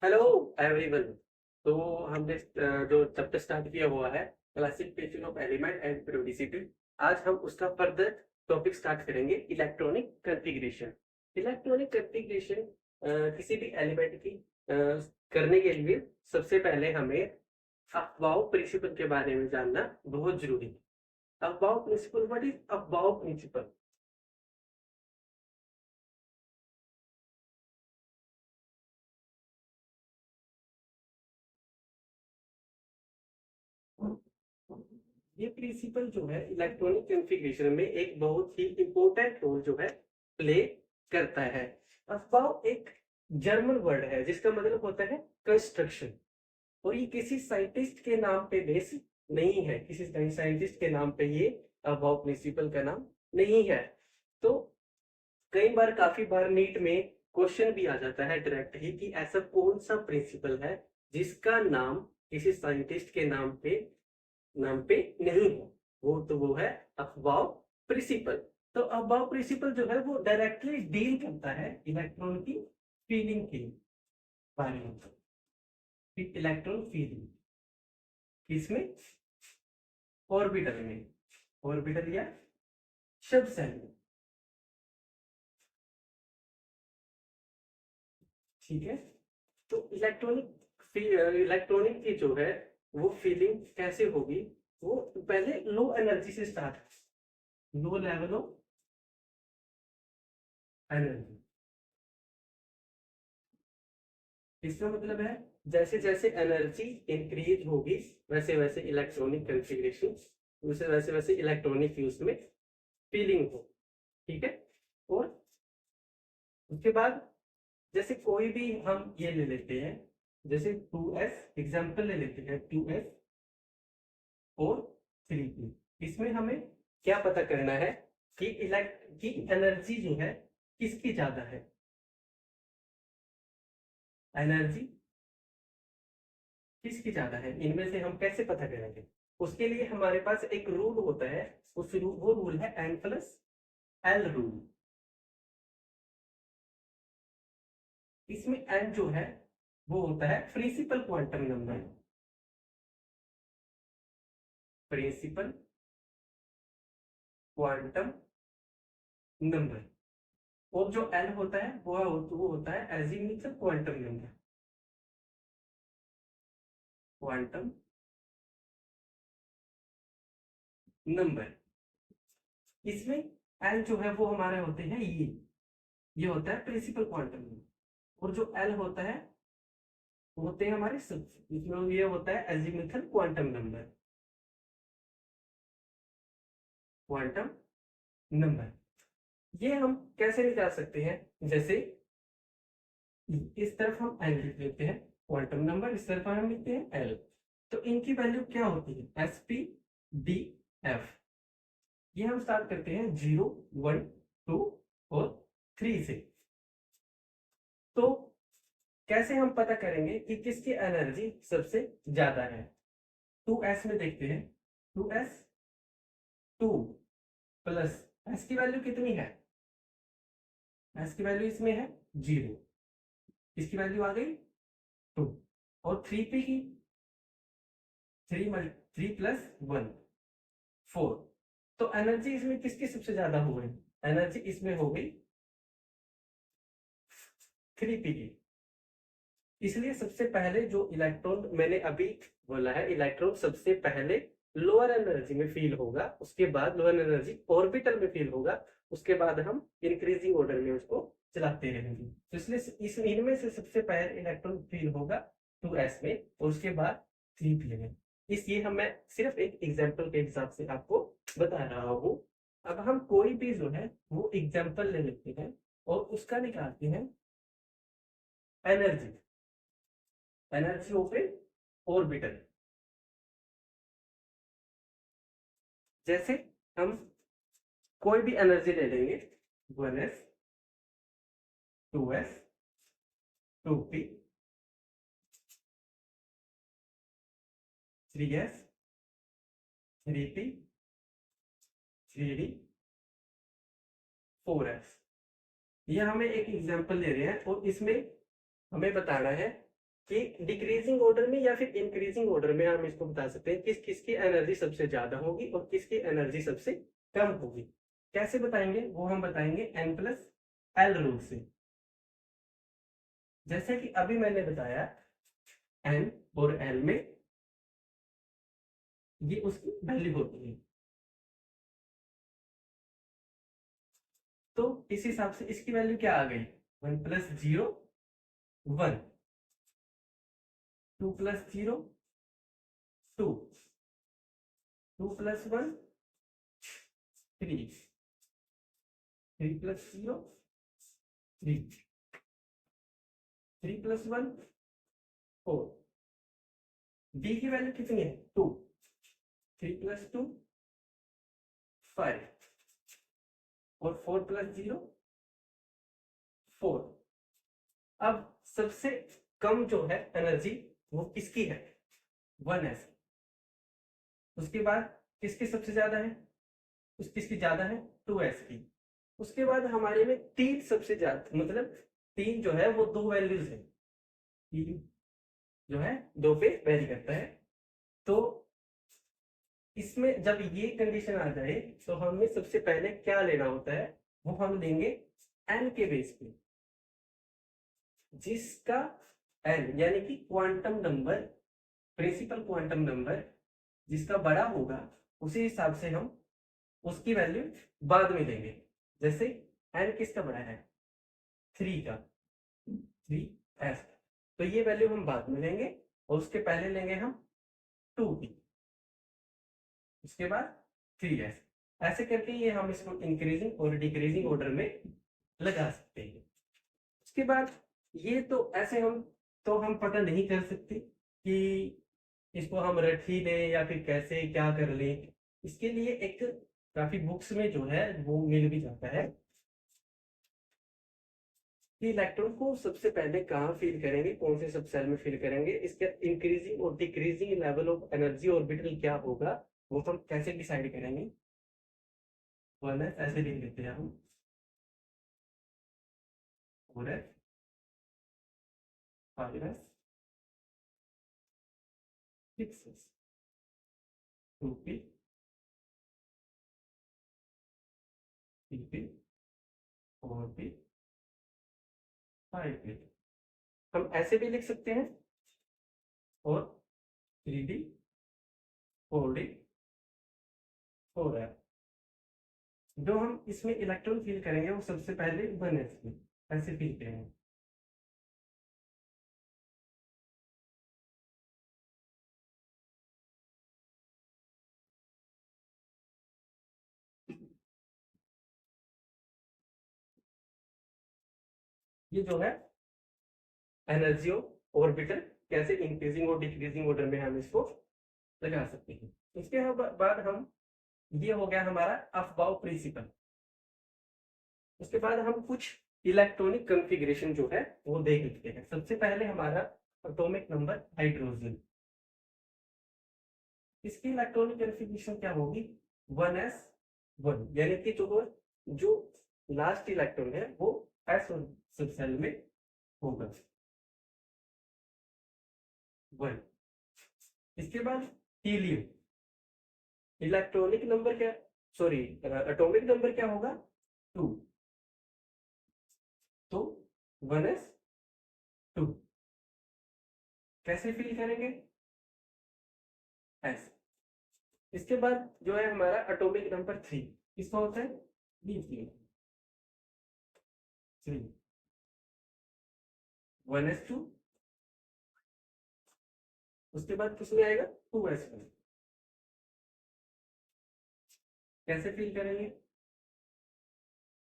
Hello everyone. तो हमने जो चैप्टर स्टार्ट किया हुआ है classification of element and periodicity। आज हम उसका फर्दर टॉपिक स्टार्ट करेंगे, इलेक्ट्रॉनिक कॉन्फ़िगरेशन। इलेक्ट्रॉनिक कॉन्फ़िगरेशन किसी भी एलिमेंट की करने के लिए सबसे पहले हमें अफबाउ प्रिंसिपल के बारे में जानना बहुत जरूरी है। Aufbau principal, what is Aufbau principal? ये प्रिंसिपल जो है इलेक्ट्रॉनिक कॉन्फ़िगरेशन में एक बहुत ही इंपॉर्टेंट रोल जो है प्ले करता है। अफबाउ एक जर्मन वर्ड है जिसका मतलब होता है कंस्ट्रक्शन, और ये किसी साइंटिस्ट के नाम पे बेस नहीं है। किसी साइंटिस्ट के नाम पे ये अफबाउ प्रिंसिपल का नाम नहीं है। तो कई बार, काफी बार नीट में क्वेश्चन भी आ जाता है डायरेक्ट ही कि ऐसा कौन सा प्रिंसिपल है जिसका नाम किसी साइंटिस्ट के नाम पे नहीं है। वो है अफबाउ प्रिंसिपल। तो अफबाउ प्रिंसिपल जो है वो डायरेक्टली डील करता है इलेक्ट्रॉन की फीलिंग के बारे में। इलेक्ट्रॉन फीलिंग किसमें? ऑर्बिटल में, ऑर्बिटल या शब सेल में। ठीक है। तो इलेक्ट्रॉनिक की जो है वो फीलिंग कैसे होगी? वो पहले लो एनर्जी से start, low level of energy. इसका मतलब है जैसे जैसे एनर्जी इंक्रीज होगी वैसे वैसे इलेक्ट्रॉनिक कॉन्फ़िगरेशन, वैसे वैसे इलेक्ट्रॉनिक फ्यूज में फीलिंग हो। ठीक है। और उसके बाद जैसे कोई भी हम ये ले लेते हैं, जैसे 2s एग्जांपल ले लेते हैं, 2s और 3p। इसमें हमें क्या पता करना है कि इलेक्ट की एनर्जी जो है किसकी ज्यादा है? एनर्जी किसकी ज्यादा है, इनमें से हम कैसे पता करेंगे? उसके लिए हमारे पास एक रूल होता है। वो रूल है एन प्लस एल रूल। इसमें एन जो है वो होता है principal quantum number, principal quantum number. और जो एल होता है वो होता है azimuthal quantum number, quantum number. इसमें एल जो है वो हमारे होते हैं ये होता है प्रिंसिपल क्वांटम नंबर। और जो एल होता है वो होते हैं हमारे इसमें ये होता है azimuthal quantum number, quantum number. ये हम कैसे निकाल सकते हैं? जैसे इस तरफ हम एल लिख लेते हैं क्वांटम नंबर, इस तरफ हम लिखते हैं एल। तो इनकी वैल्यू क्या होती है? S P D F. ये हम स्टार्ट करते हैं 0 1 2 और 3 से। तो कैसे हम पता करेंगे कि किसकी एनर्जी सबसे ज्यादा है? 2s में देखते हैं। 2s 2 प्लस एस की वैल्यू कितनी है? एस की वैल्यू इसमें है 0, इसकी वैल्यू आ गई 2। और 3p की 3 प्लस 1 4। तो एनर्जी इसमें किसकी सबसे ज्यादा हो गई? एनर्जी इसमें हो गई 3p की। इसलिए सबसे पहले जो इलेक्ट्रॉन मैंने अभी बोला है, इलेक्ट्रॉन सबसे पहले लोअर एनर्जी में फील होगा, उसके बाद लोअर एनर्जी ऑर्बिटल में फील होगा, उसके बाद हम इंक्रीजिंग ऑर्डर में उसको चलाते रहेंगे। तो इसलिए इनमें से सबसे पहले इलेक्ट्रॉन फील होगा 2s में और उसके बाद 3p में। इसलिए हम मैं सिर्फ एक एग्जाम्पल के हिसाब से आपको बता रहा हूँ। अब हम कोई भी जो है वो एग्जाम्पल ले लेते हैं और उसका निकालते हैं energy, energy of A orbital. जैसे हम कोई भी एनर्जी ले लेंगे, 1s 2s 2p 3s 3p 3d 4s। ये हमें एक एग्जांपल ले रहे हैं और इसमें हमें बताना है कि डिक्रीजिंग ऑर्डर में या फिर इंक्रीजिंग ऑर्डर में हम इसको बता सकते हैं किस किसकी एनर्जी सबसे ज्यादा होगी और किसकी एनर्जी सबसे कम होगी। कैसे बताएंगे वो हम बताएंगे N+L रूल से। जैसे कि अभी मैंने बताया N और L में ये उसकी वैल्यू होती है, तो इस हिसाब से इसकी वैल्यू क्या आ गई 1+0 1, 2+0 2, 2+1 3, 3+0 3, 3+1 4, डी की वैल्यू कितनी है 2, 3+2 5 और 4+0 4। अब सबसे कम जो है एनर्जी वो किसकी है 1s। उसके बाद किसकी सबसे ज्यादा है किसकी ज्यादा है 2s की। उसके बाद हमारे में तीन सबसे ज्यादा मतलब तीन जो है वो दो वैल्यूज है, तीन जो है दो पे वेरी करता है। तो इसमें जब ये कंडीशन आ जाए तो हमें सबसे पहले क्या लेना होता है वो हम लेंगे n के बेस पे, जिसका n यानी कि quantum number principal quantum number जिसका बड़ा होगा उसी हिसाब से हम उसकी वैल्यू बाद में लेंगे। जैसे n किसका बड़ा है 3 का 3s, तो ये वैल्यू हम बाद में लेंगे और उसके पहले लेंगे हम 2 की, उसके बाद 3s। ऐसे करके ये हम इसको इंक्रीजिंग और डिक्रीजिंग ऑर्डर में लगा सकते हैं। उसके बाद ये तो ऐसे हम पता नहीं कर सकते कि इसको हम रट ही लें या फिर कैसे क्या कर लें। इसके लिए एक काफी बुक्स में जो है वो मिल भी जाता है कि इलेक्ट्रॉन को सबसे पहले कहाँ फील करेंगे, कौन से सब सेल में फील करेंगे, इसके इंक्रीजिंग और decreasing level of energy orbital क्या होगा वो हम कैसे डिसाइड करेंगे। वन है ऐसे लिख लेते हैं हम, और है 5s 6s 2p 3p 4p 5p। हम ऐसे भी लिख सकते हैं, और 3d 4d 4f। जो हम इसमें इलेक्ट्रॉन फील करेंगे वो सबसे पहले 1s में ऐसे फील करेंगे। ये जो है एनर्जी ऑर्बिटल कैसे इंक्रीजिंग और डिक्रीजिंग ऑर्डर में हम इसको लगा सकते हैं। उसके बाद हम ये हो गया हमारा अफबाउ प्रिंसिपल। उसके बाद हम कुछ इलेक्ट्रॉनिक कॉन्फ़िगरेशन जो है वो देख लेते हैं। सबसे पहले हमारा एटॉमिक नंबर हाइड्रोजन, इसकी इलेक्ट्रॉनिक कॉन्फ़िगरेशन क्या होगी 1s1, यानी कि जो लास्ट इलेक्ट्रॉन है वो s सब सेल में होगा 1। इसके बाद हीलियम, इलेक्ट्रॉनिक नंबर क्या सॉरी एटॉमिक नंबर क्या होगा 2, तो 1s2। कैसे फील करेंगे ऐसे। इसके बाद जो है हमारा एटॉमिक नंबर 3, किसका होता है लिथियम 3, 1s2। उसके बाद किसमें आएगा 2s1। कैसे फील करेंगे,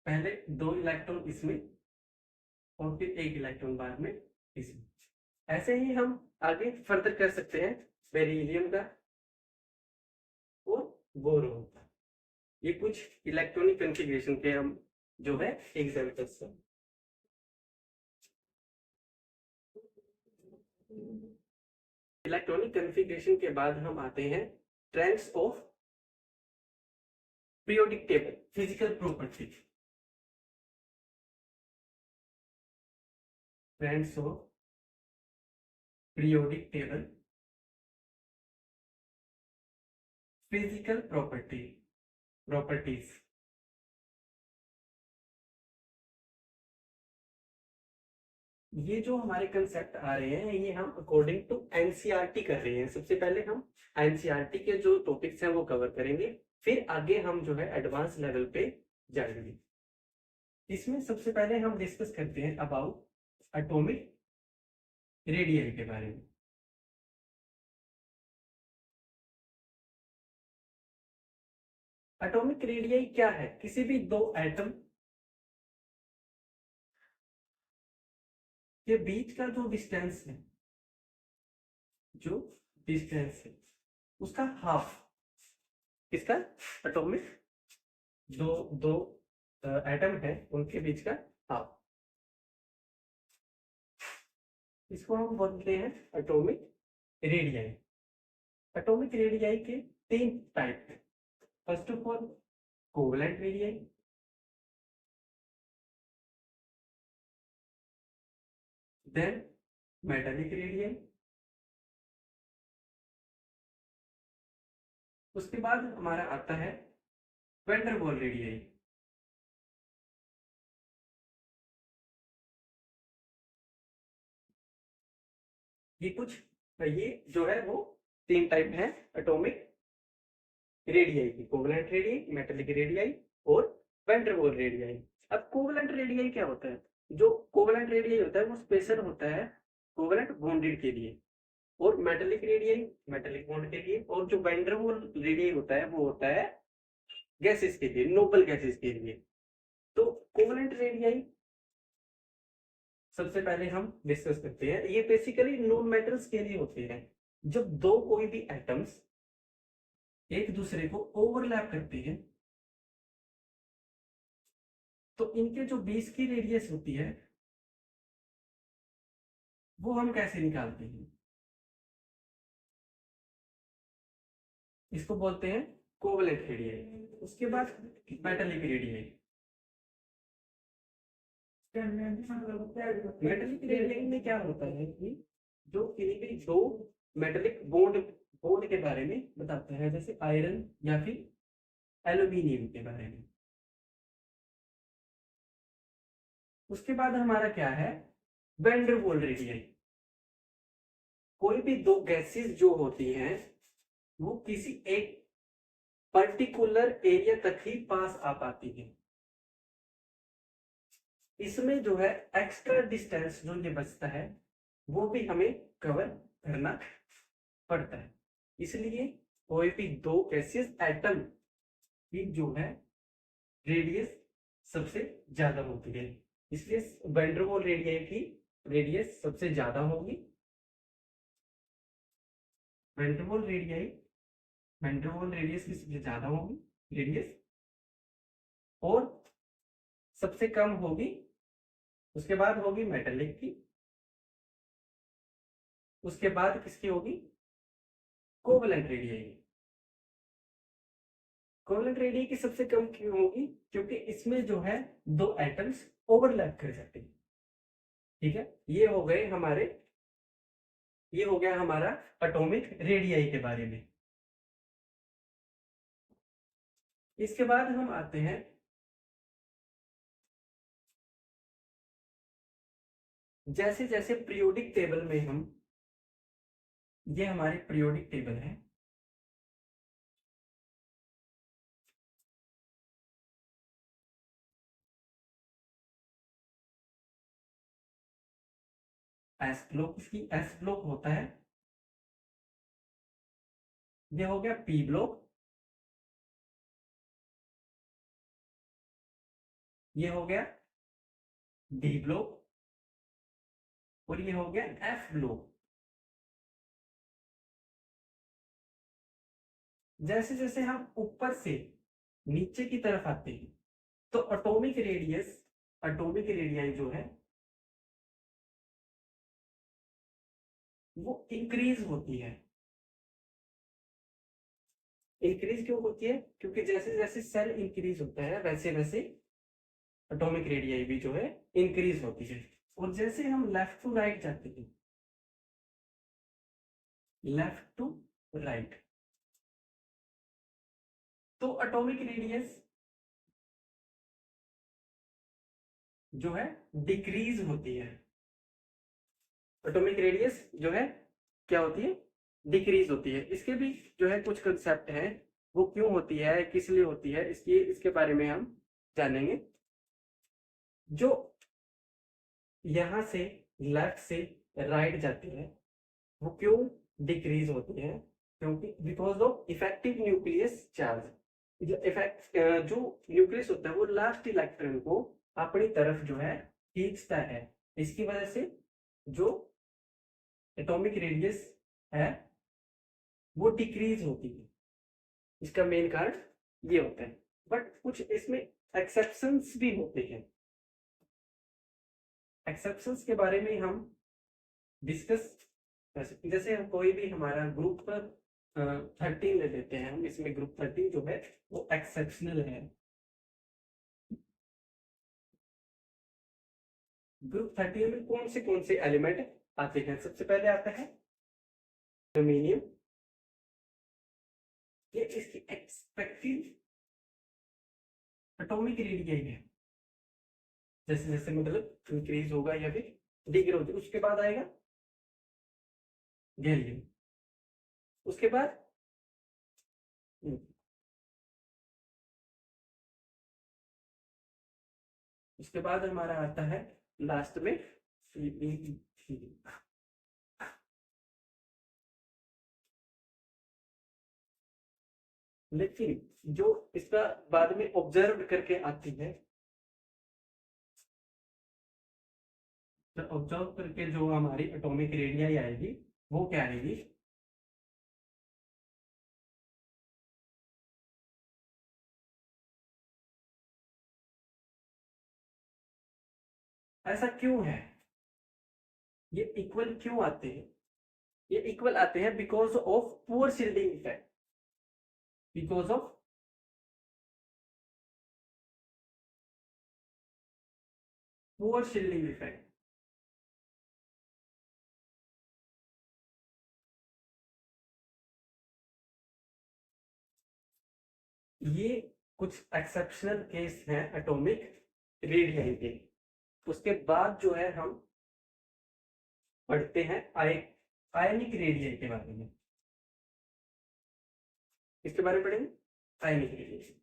पहले 2 इलेक्ट्रॉन इसमें और फिर 1 इलेक्ट्रॉन बाद में इसमें। ऐसे ही हम आगे फर्दर कर सकते हैं बेरिलियम का और बोरोन का। ये कुछ इलेक्ट्रॉनिक कॉन्फ़िगरेशन के हम जो है एग्जांपल्स हैं। इलेक्ट्रॉनिक कॉन्फ़िगरेशन के बाद हम आते हैं trends of periodic table physical property. Trends of periodic table, physical properties. ये जो हमारे कंसेप्ट आ रहे हैं ये हम अकॉर्डिंग टू एनसीईआरटी कर रहे हैं। सबसे पहले हम एनसीईआरटी के जो टॉपिक्स हैं वो कवर करेंगे, फिर आगे हम जो है एडवांस लेवल पे जाएंगे। इसमें सबसे पहले हम डिस्कस करते हैं अबाउट एटॉमिक रेडियस के बारे में। एटॉमिक रेडियस क्या है? किसी भी दो एटम के बीच का जो डिस्टेंस है, जो डिस्टेंस है उसका हाफ। किसका? एटॉमिक दो दो एटम है उनके बीच का हाफ, इसको हम बोलते हैं एटॉमिक रेडियस। एटॉमिक रेडियस के तीन टाइप है। First of all covalent radius, then metallic radius, उसके बाद हमारा आता है वैन वाल रेडियस। ये जो है वो तीन टाइप है एटॉमिक रेडियस की, कोवलेंट रेडियस, मेटालिक रेडियस और वैन डर वाल रेडियस। अब कोवलेंट रेडियस क्या होता है? जो कोवलेंट रेडियस होता है वो स्पेशल होता है कोवलेंट बॉन्डेड के लिए, और मेटालिक रेडियस मेटालिक बॉन्ड के लिए, और जो वैन डर वाल रेडियस होता है वो होता है गैसेस के लिए, नोबल गैसेस के लिए। तो कोवलेंट रेडियस सबसे पहले हम डिस्कस करते हैं। ये बेसिकली नॉन मेटल्स के लिए होते हैं। जब दो कोई भी एटम्स एक दूसरे को ओवरलैप करते हैं तो इनके जो बीच की रेडियस होती है वो हम कैसे निकालते हैं? इसको बोलते हैं कोवलेंट रेडियस। उसके बाद मेटालिक रेडियस। मेटालिक रेडियस में क्या होता है कि जो किसी भी दो मेटालिक बॉन्ड बॉन्ड के बारे में बताता है, जैसे आयरन या फिर एल्यूमिनियम के बारे में। उसके बाद हमारा क्या है? वैन डर वाल रेडियस। कोई भी दो गैसेस जो होती हैं वो किसी एक पर्टिकुलर एरिया तक ही पास आ पाती है। इसमें जो है एक्स्ट्रा डिस्टेंस जो ये बचता है वो भी हमें कवर करना पड़ता है। इसलिए कोई भी दो गैसेस एटम की जो है रेडियस सबसे ज्यादा होती है, इसलिए वैन डर वाल रेडियस की रेडियस सबसे ज्यादा होगी। वैन डर वाल रेडियस की सबसे ज्यादा होगी रेडियस, और सबसे कम होगी उसके बाद होगी मेटालिक की, उसके बाद किसकी होगी? कोवलेंट रेडियस की। कोवलेंट रेडियस की सबसे कम क्यों होगी? क्योंकि इसमें जो है दो एटम्स ओवरलैप कर जाते हैं। ठीक है, ये हो गया हमारा एटॉमिक रेडियस के बारे में। इसके बाद हम आते हैं जैसे जैसे पीरियोडिक टेबल में हम, ये हमारे पीरियोडिक टेबल है। एस ब्लॉक, इसकी एस ब्लॉक होता है। ये हो गया पी ब्लॉक, ये हो गया डी ब्लॉक, और ये हो गया एफ ब्लॉक। जैसे जैसे हम ऊपर से नीचे की तरफ आते हैं तो एटॉमिक रेडियस जो है वो इंक्रीज होती है। इंक्रीज क्यों होती है? क्योंकि जैसे जैसे सेल इंक्रीज होता है वैसे वैसे एटॉमिक रेडियस भी जो है इंक्रीज होती है। और जैसे हम लेफ्ट टू राइट जाते हैं लेफ्ट टू राइट। तो एटॉमिक रेडियस जो है डिक्रीज होती है। एटॉमिक रेडियस जो है क्या होती है, डिक्रीज होती है। इसके भी जो है कुछ कंसेप्ट हैं, वो क्यों होती है, किस लिए होती है, इसके बारे में हम जानेंगे। जो यहां से लेफ्ट से राइट जाती है वो क्यों डिक्रीज होती है, क्योंकि because of effective nucleus charge. Effect जो न्यूक्लियस होता है वो लास्ट इलेक्ट्रॉन को अपनी तरफ जो है खींचता है। इसकी वजह से जो एटॉमिक रेडियस है वो डिक्रीज होती है। इसका मेन कारण ये होता है। बट कुछ इसमें एक्सेप्शंस भी होते हैं। एक्सेप्शंस के बारे में हम डिस्कस कर सकते हैं। जैसे हम कोई भी हमारा ग्रुप 13 ले लेते हैं हम, इसमें ग्रुप 13 जो है वो एक्सेप्शनल है। ग्रुप 13 में कौन से एलिमेंट आते हैं? सबसे पहले आता है एल्यूमिनियम। ये इसकी एक्सपेक्टेड एटॉमिक रेडियस है। जैसे जैसे मतलब इंक्रीज होगा या फिर डिक्रीज, उसके बाद आएगा गैलियम, उसके बाद उसके बाद हमारा आता है लास्ट में लेकिन जो इसका बाद में ऑब्जर्व करके आती है, तो ऑब्जर्व करके जो हमारी एटॉमिक रेडियस आएगी वो क्या आएगी? ऐसा क्यों है? ये इक्वल क्यों आते हैं? ये इक्वल आते हैं because of poor shielding effect. Because of poor shielding effect. ये कुछ एक्सेप्शनल केस हैं एटॉमिक रेडियस के। उसके बाद जो है हम पढ़ते हैं आयनिक रेडियस के बारे में। इसके बारे में पढ़ेंगे आयनिक रेडियस।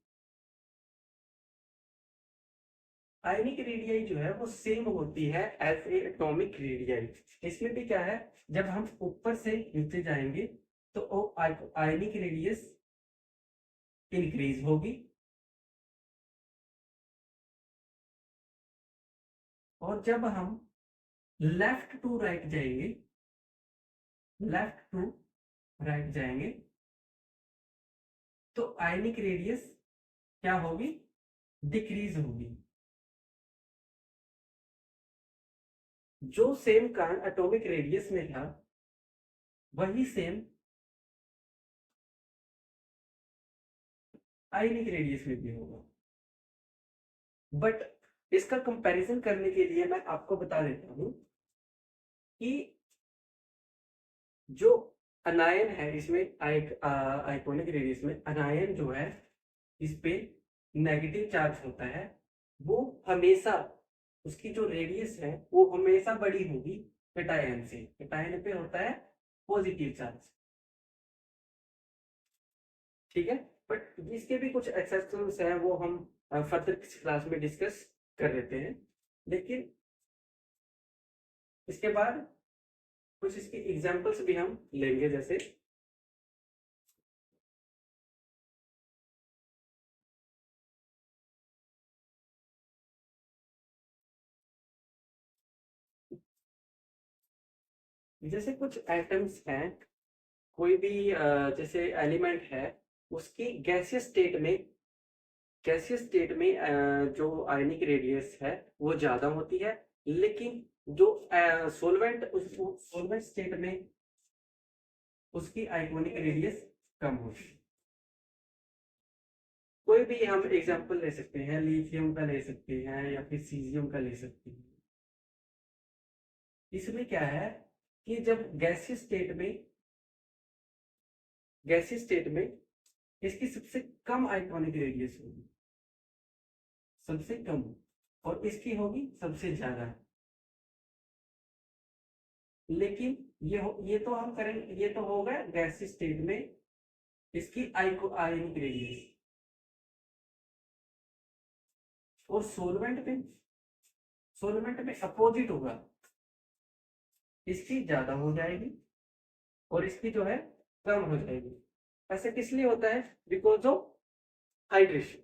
आयनिक रेडियस जो है वो सेम होती है एज ए एटॉमिक रेडियस। इसमें भी क्या है, जब हम ऊपर से नीचे जाएंगे तो आयनिक रेडियस इंक्रीज होगी, और जब हम लेफ्ट टू राइट जाएंगे, लेफ्ट टू राइट जाएंगे तो आयनिक रेडियस क्या होगी? डिक्रीज होगी। जो सेम कारण एटॉमिक रेडियस में था वही सेम आयनिक रेडियस में भी होगा। बट इसका कंपैरिजन करने के लिए मैं आपको बता देता हूं कि जो अनायन है इसमें आइकोनिक रेडियस में अनायन जो है इस पे नेगेटिव चार्ज होता है, वो हमेशा उसकी जो रेडियस है वो हमेशा बड़ी होगी कैटायन से। कैटायन पे होता है पॉजिटिव चार्ज, ठीक है। बट इसके भी कुछ एक्सेप्शंस हैं, वो हम फर्दर क्लास में डिस्कस कर लेते हैं। लेकिन इसके बाद कुछ इसके एग्जांपल्स भी हम लेंगे। जैसे जैसे कुछ एटम्स हैं, कोई भी जैसे एलिमेंट है, उसकी गैसियस स्टेट में जो आयनिक रेडियस है वो ज्यादा होती है, लेकिन जो सोलवेंट स्टेट में उसकी आइकोनिक रेडियस कम होती है। कोई भी हम एग्जांपल ले सकते हैं, लिथियम का ले सकते हैं या फिर सीजियम का ले सकते हैं। इसमें क्या है कि जब गैसियस स्टेट में गैसीय स्टेट में इसकी सबसे कम आइकॉनिक रेडियस होगी, सबसे कम, और इसकी होगी सबसे ज्यादा। लेकिन ये तो हम करेंगे, ये तो होगा गैसीय स्टेट में इसकी आयनिक रेडियस, और सोलवेंट में अपोजिट होगा, इसकी ज्यादा हो जाएगी और इसकी जो है कम हो जाएगी। ऐसे किस लिए होता है? Because of hydration,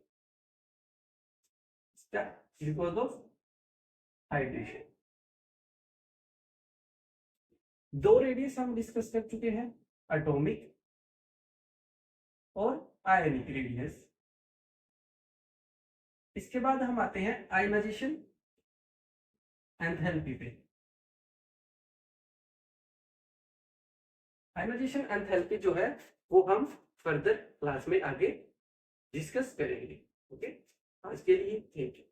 because of hydration. दो रेडियस हम डिस्कस कर चुके हैं, एटॉमिक और आयनिक रेडियस। इसके बाद हम आते हैं आयनाइजेशन एंथैल्पी पे। आयनाइजेशन एंथैल्पी जो है वो हम फर्दर क्लास में आगे डिस्कस करेंगे। ओके, आज के लिए थैंक यू।